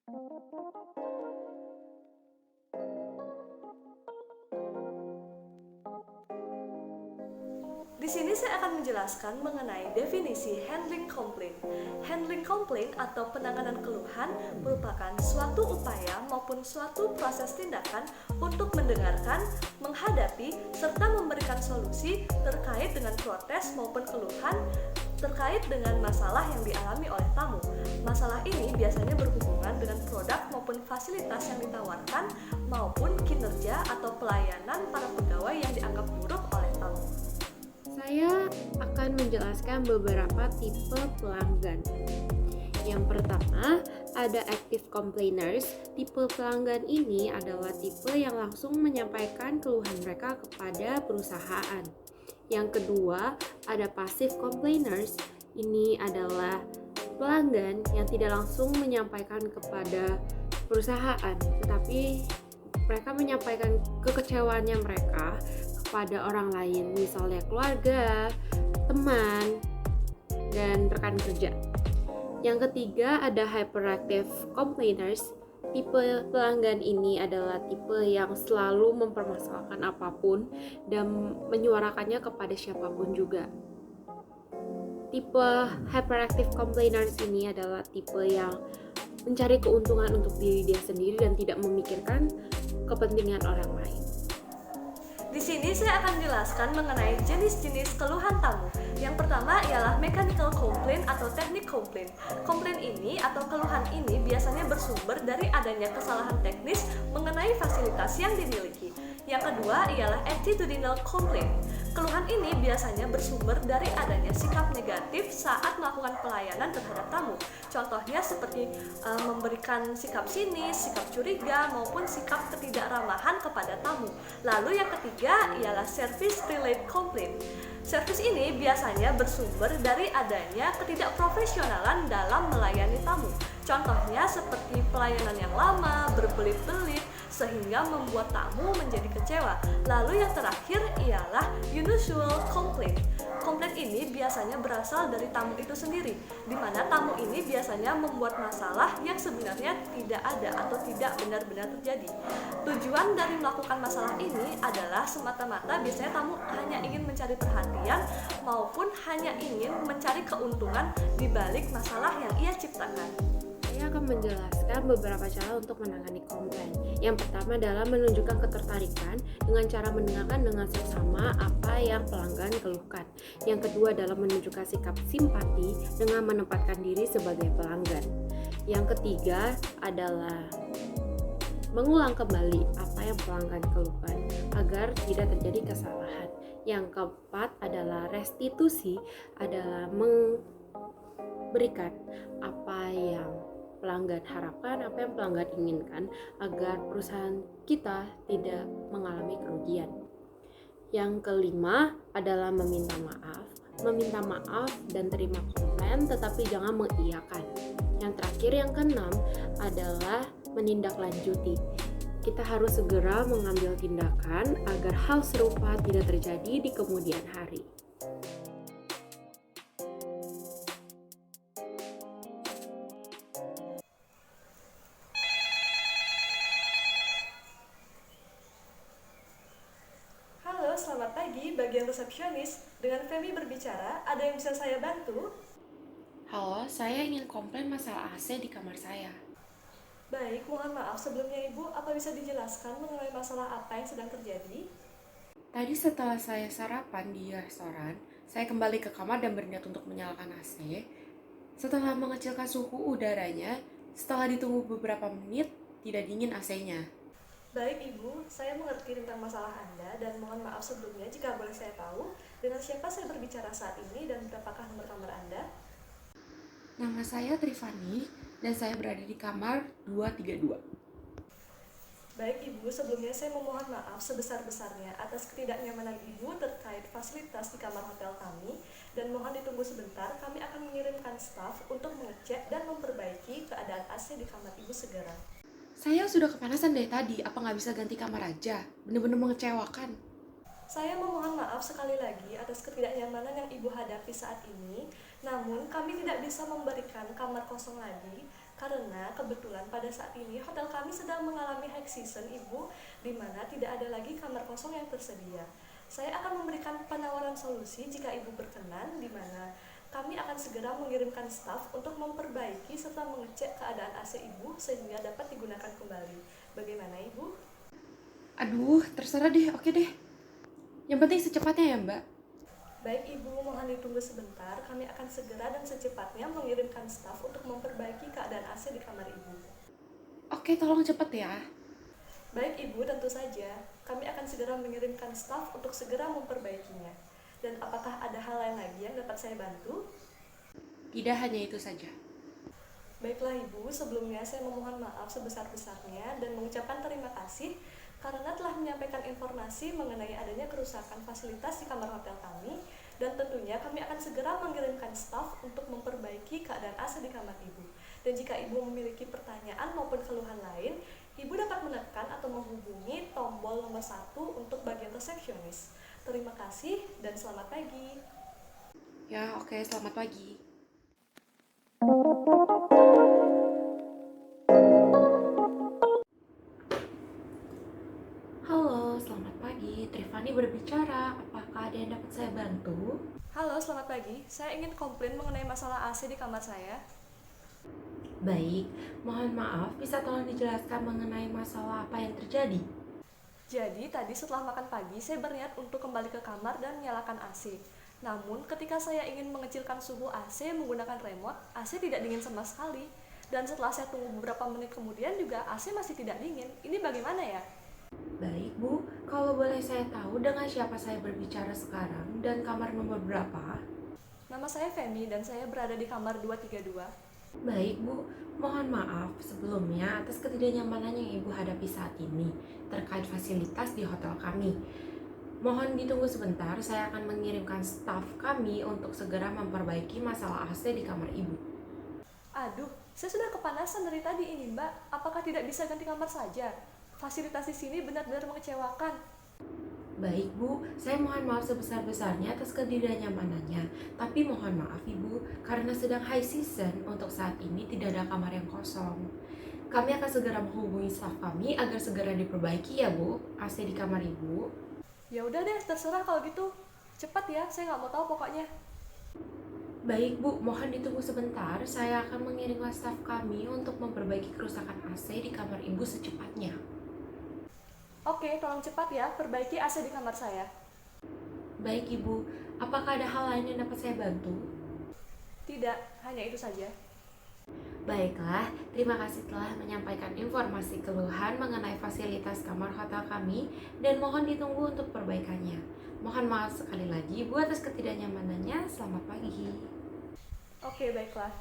Di sini saya akan menjelaskan mengenai definisi handling complaint. Handling complaint atau penanganan keluhan merupakan suatu upaya maupun suatu proses tindakan untuk mendengarkan, menghadapi, serta memberikan solusi terkait dengan protes maupun keluhan terkait dengan masalah yang dialami oleh tamu. Masalah ini biasanya berhubungan dengan produk maupun fasilitas yang ditawarkan maupun kinerja atau pelayanan para pegawai yang dianggap buruk oleh tamu. Saya akan menjelaskan beberapa tipe pelanggan. Yang pertama, ada active complainers. Tipe pelanggan ini adalah tipe yang langsung menyampaikan keluhan mereka kepada perusahaan. Yang kedua, ada passive complainers. Ini adalah pelanggan yang tidak langsung menyampaikan kepada perusahaan, tetapi mereka menyampaikan kekecewaannya mereka kepada orang lain, misalnya keluarga, teman, dan rekan kerja. Yang ketiga ada hyperactive complainers. Tipe pelanggan ini adalah tipe yang selalu mempermasalahkan apapun dan menyuarakannya kepada siapapun juga. Tipe hyperactive complainers ini adalah tipe yang mencari keuntungan untuk diri dia sendiri dan tidak memikirkan kepentingan orang lain. Di sini saya akan jelaskan mengenai jenis-jenis keluhan tamu. Yang pertama ialah mechanical complaint atau technique complaint. Komplain ini atau keluhan ini biasanya bersumber dari adanya kesalahan teknis mengenai fasilitas yang dimiliki. Yang kedua ialah attitudinal complaint. Keluhan ini biasanya bersumber dari adanya sikap negatif saat melakukan pelayanan terhadap tamu. Contohnya seperti memberikan sikap sinis, sikap curiga, maupun sikap ketidakramahan kepada tamu. Lalu yang ketiga ialah service related complaint. Service ini biasanya bersumber dari adanya ketidakprofesionalan dalam melayani tamu. Contohnya seperti pelayanan yang lama, berbelit-belit, sehingga membuat tamu menjadi kecewa. Lalu yang terakhir ialah unusual complaint. Komplain ini biasanya berasal dari tamu itu sendiri, di mana tamu ini biasanya membuat masalah yang sebenarnya tidak ada atau tidak benar-benar terjadi. Tujuan dari melakukan masalah ini adalah semata-mata biasanya tamu hanya ingin mencari perhatian maupun hanya ingin mencari keuntungan di balik masalah yang ia ciptakan. Saya akan menjelaskan beberapa cara untuk menangani komplain. Yang pertama adalah menunjukkan ketertarikan dengan cara mendengarkan dengan seksama apa yang pelanggan keluhkan. Yang kedua adalah menunjukkan sikap simpati dengan menempatkan diri sebagai pelanggan. Yang ketiga adalah mengulang kembali apa yang pelanggan keluhkan agar tidak terjadi kesalahan. Yang keempat adalah restitusi, adalah memberikan apa yang pelanggan harapkan, apa yang pelanggan inginkan agar perusahaan kita tidak mengalami kerugian. Yang kelima adalah meminta maaf. Meminta maaf dan terima komplain tetapi jangan mengiyakan. Yang terakhir yang keenam adalah menindaklanjuti. Kita harus segera mengambil tindakan agar hal serupa tidak terjadi di kemudian hari. Halo, selamat pagi bagian resepsionis. Dengan Femi berbicara, ada yang bisa saya bantu? Halo, saya ingin komplain masalah AC di kamar saya. Baik, mohon maaf sebelumnya Ibu, apa bisa dijelaskan mengenai masalah apa yang sedang terjadi? Tadi setelah saya sarapan di restoran, saya kembali ke kamar dan berniat untuk menyalakan AC. Setelah mengecilkan suhu udaranya, setelah ditunggu beberapa menit, tidak dingin AC-nya. Baik Ibu, saya mengerti tentang masalah Anda dan mohon maaf sebelumnya jika boleh saya tahu dengan siapa saya berbicara saat ini dan berapakah nomor kamar Anda? Nama saya Trifani dan saya berada di kamar 232. Baik Ibu, sebelumnya saya memohon maaf sebesar-besarnya atas ketidaknyamanan Ibu terkait fasilitas di kamar hotel kami dan mohon ditunggu sebentar, kami akan mengirimkan staf untuk mengecek dan memperbaiki keadaan AC di kamar Ibu segera. Saya sudah kepanasan dari tadi, apa nggak bisa ganti kamar aja? Bener-bener mengecewakan. Saya memohon maaf sekali lagi atas ketidaknyamanan yang Ibu hadapi saat ini, namun kami tidak bisa memberikan kamar kosong lagi Karena kebetulan pada saat ini hotel kami sedang mengalami high season, Ibu, di mana tidak ada lagi kamar kosong yang tersedia. Saya akan memberikan penawaran solusi jika Ibu berkenan, di mana kami akan segera mengirimkan staf untuk memperbaiki serta mengecek keadaan AC Ibu sehingga dapat digunakan kembali. Bagaimana, Ibu? Aduh, terserah deh, oke deh. Yang penting secepatnya ya, Mbak. Baik Ibu, mohon ditunggu sebentar. Kami akan segera dan secepatnya mengirimkan staf untuk memperbaiki keadaan AC di kamar Ibu. Oke, tolong cepet ya. Baik Ibu, tentu saja. Kami akan segera mengirimkan staf untuk segera memperbaikinya. Dan apakah ada hal lain lagi yang dapat saya bantu? Tidak hanya itu saja. Baiklah Ibu, sebelumnya saya memohon maaf sebesar-besarnya dan mengucapkan terima kasih karena telah menyampaikan informasi mengenai adanya kerusakan fasilitas di kamar hotel kami, dan tentunya kami akan segera mengirimkan staf untuk memperbaiki keadaan AC di kamar Ibu. Dan jika Ibu memiliki pertanyaan maupun keluhan lain, Ibu dapat menekan atau menghubungi tombol nomor 1 untuk bagian resepsionis. Terima kasih dan selamat pagi. Ya, oke, selamat pagi. Halo, selamat pagi. Trifani berbicara. Apakah ada yang dapat saya bantu? Halo, selamat pagi. Saya ingin komplain mengenai masalah AC di kamar saya. Baik, mohon maaf, bisa tolong dijelaskan mengenai masalah apa yang terjadi? Jadi, tadi setelah makan pagi, saya berniat untuk kembali ke kamar dan menyalakan AC. Namun, ketika saya ingin mengecilkan suhu AC menggunakan remote, AC tidak dingin sama sekali. Dan setelah saya tunggu beberapa menit kemudian juga AC masih tidak dingin. Ini bagaimana ya? Baik, Bu. Kalau boleh saya tahu dengan siapa saya berbicara sekarang dan kamar nomor berapa? Nama saya Femi dan saya berada di kamar 232. Baik, Bu. Mohon maaf sebelumnya atas ketidaknyamanan yang Ibu hadapi saat ini terkait fasilitas di hotel kami. Mohon ditunggu sebentar, saya akan mengirimkan staf kami untuk segera memperbaiki masalah AC di kamar Ibu. Aduh, saya sudah kepanasan dari tadi ini, Mbak. Apakah tidak bisa ganti kamar saja? Fasilitas di sini benar-benar mengecewakan. Baik, Bu, saya mohon maaf sebesar-besarnya atas ketidaknyamanannya. Tapi mohon maaf, Ibu, karena sedang high season, untuk saat ini tidak ada kamar yang kosong. Kami akan segera menghubungi staf kami agar segera diperbaiki ya, Bu, AC di kamar Ibu. Ya udah deh, terserah kalau gitu. Cepat ya, saya nggak mau tahu pokoknya. Baik, Bu, mohon ditunggu sebentar. Saya akan mengirimkan staf kami untuk memperbaiki kerusakan AC di kamar Ibu secepatnya. Oke, tolong cepat ya, perbaiki AC di kamar saya. Baik, Ibu. Apakah ada hal lain yang dapat saya bantu? Tidak, hanya itu saja. Baiklah, terima kasih telah menyampaikan informasi keluhan mengenai fasilitas kamar hotel kami dan mohon ditunggu untuk perbaikannya. Mohon maaf sekali lagi Bu atas ketidaknyamanannya. Selamat pagi. Oke, baiklah.